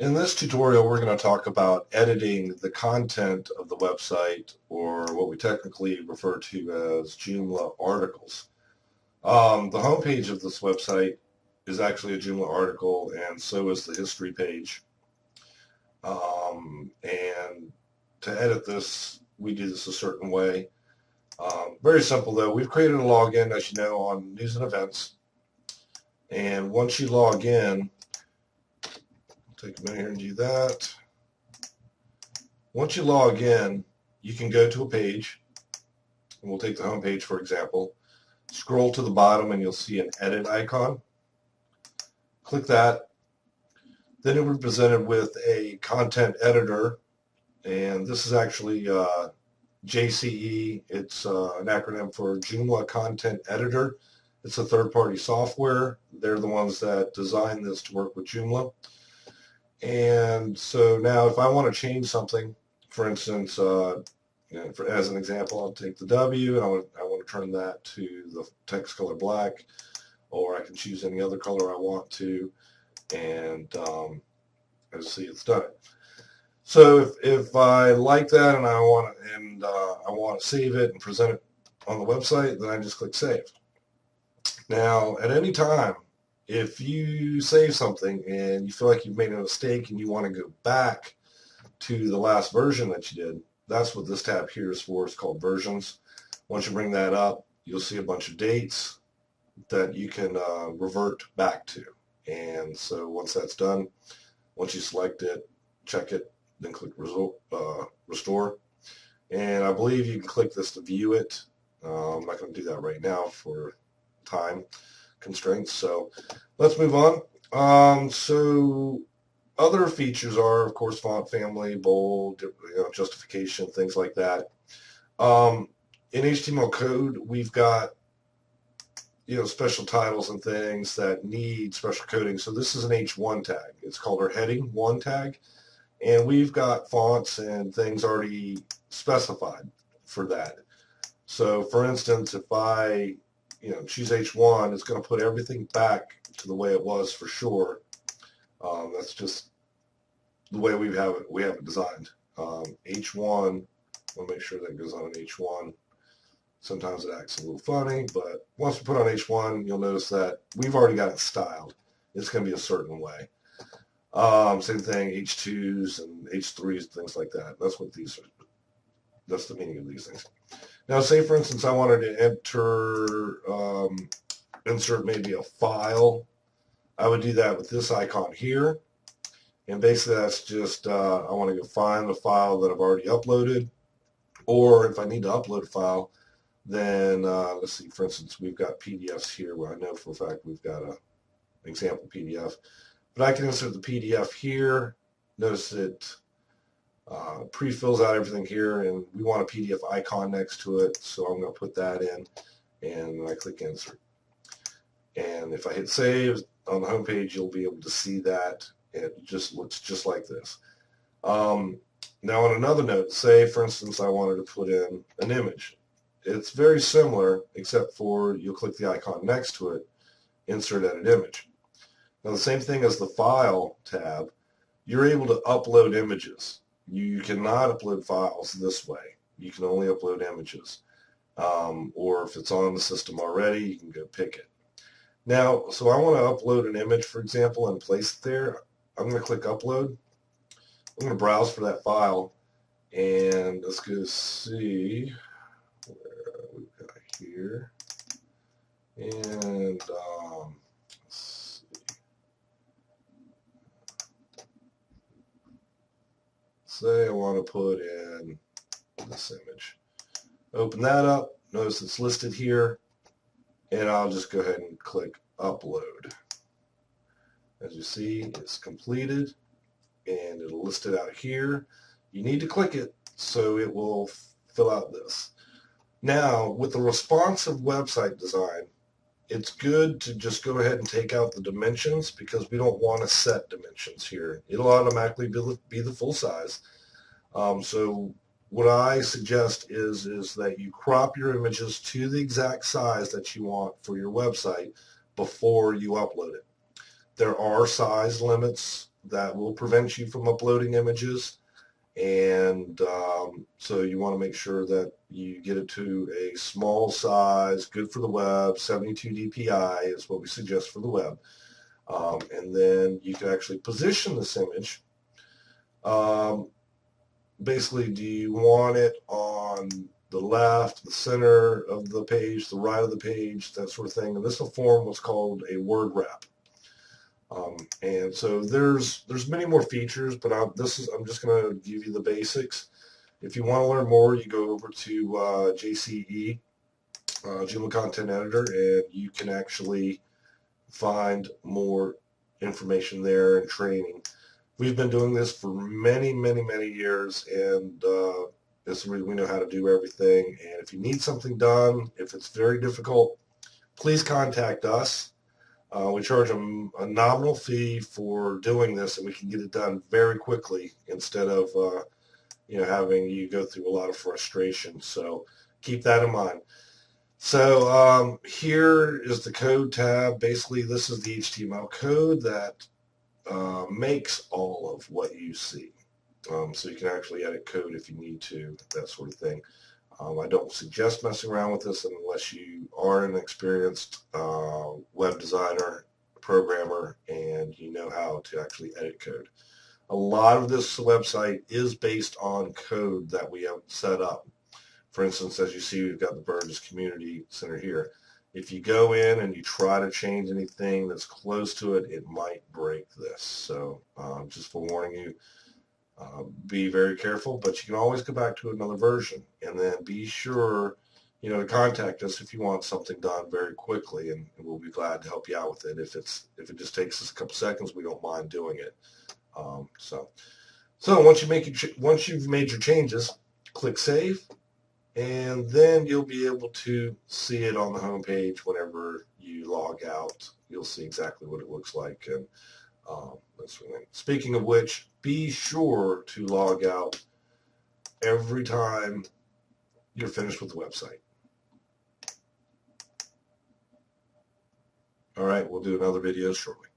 In this tutorial, we're going to talk about editing the content of the website, or what we technically refer to as Joomla articles. The homepage of this website is actually a Joomla article, and so is the history page. And to edit this, we do this a certain way. Very simple, though. We've created a login, as you know, on news and events. And once you log in, take a minute here and do that. Once you log in, you can go to a page, and we'll take the home page for example. Scroll to the bottom and you'll see an edit icon. Click that. Then you'll be presented with a content editor, and this is actually GCE. It's an acronym for Joomla Content Editor. It's a third-party software. They're the ones that designed this to work with Joomla. And so now if I want to change something, for instance, as an example, I'll take the W and I want to turn that to the text color black, or I can choose any other color I want to, and as you see, it's done it. So if I like that and I want to save it and present it on the website, then I just click save. Now, at any time, if you save something and you feel like you've made a mistake and you want to go back to the last version that you did, that's what this tab here is for. It's called versions. Once you bring that up, you'll see a bunch of dates that you can revert back to. And so once that's done, once you select it, check it, then click restore. And I believe you can click this to view it. I'm not going to do that right now for time constraints. So let's move on. So other features are, of course, font family, bold, justification, things like that. In HTML code, we've got special titles and things that need special coding. So this is an H1 tag. It's called our heading 1 tag, and we've got fonts and things already specified for that. So for instance, if I choose H1, it's going to put everything back to the way it was for sure. That's just the way we have it designed. H1, we'll make sure that goes on an H1. Sometimes it acts a little funny, but once we put on H1, you'll notice that we've already got it styled. It's going to be a certain way. Same thing, H2s and H3s, things like that. That's what these are. That's the meaning of these things. Now, say for instance, I wanted to insert maybe a file. I would do that with this icon here. And basically that's just, I want to go find the file that I've already uploaded. Or if I need to upload a file, then let's see, for instance, we've got PDFs here where I know for a fact we've got an example PDF. But I can insert the PDF here. Notice it pre-fills out everything here, and we want a PDF icon next to it, so I'm going to put that in, and I click insert. And if I hit save on the home page, you'll be able to see that. It just looks just like this. Now on another note, say for instance I wanted to put in an image. It's very similar, except for you'll click the icon next to it, insert edit image. Now the same thing as the file tab, you're able to upload images. You cannot upload files this way. You can only upload images. Or if it's on the system already, you can go pick it. Now, so I want to upload an image, for example, and place it there. I'm going to click upload. I'm going to browse for that file, and let's go see where we've got here. And let's see. Say I want to put in this image. Open that up. Notice it's listed here, and I'll just go ahead and click upload. As you see, it's completed, and it'll list it out here. You need to click it so it will fill out this. Now, with the responsive website design, it's good to just go ahead and take out the dimensions because we don't want to set dimensions here. It'll automatically be the full size. So what I suggest is that you crop your images to the exact size that you want for your website before you upload it. There are size limits that will prevent you from uploading images. And so you want to make sure that you get it to a small size, good for the web. 72 dpi is what we suggest for the web. And then you can actually position this image. Basically, do you want it on the left, the center of the page, the right of the page, that sort of thing? And this will form what's called a word wrap. And so there's many more features, but I'm just going to give you the basics. If you want to learn more, you go over to GCE, Joomla Content Editor, and you can actually find more information there and training. We've been doing this for many, many, many years, and we know how to do everything. And if you need something done, if it's very difficult, please contact us. We charge a nominal fee for doing this, and we can get it done very quickly instead of having you go through a lot of frustration. So keep that in mind. So here is the code tab. Basically, this is the HTML code that makes all of what you see. So you can actually edit code if you need to, that sort of thing. I don't suggest messing around with this unless you are an experienced web designer, programmer, and you know how to actually edit code. A lot of this website is based on code that we have set up. For instance, as you see, we've got the Burgess Community Center here. If you go in and you try to change anything that's close to it, it might break this. So just forewarning you, be very careful, but you can always go back to another version. And then be sure, to contact us if you want something done very quickly, and we'll be glad to help you out with it. If it just takes us a couple seconds, we don't mind doing it. So once you've made your changes, click Save. And then you'll be able to see it on the home page whenever you log out. You'll see exactly what it looks like. And that's really, speaking of which, be sure to log out every time you're finished with the website. All right, we'll do another video shortly.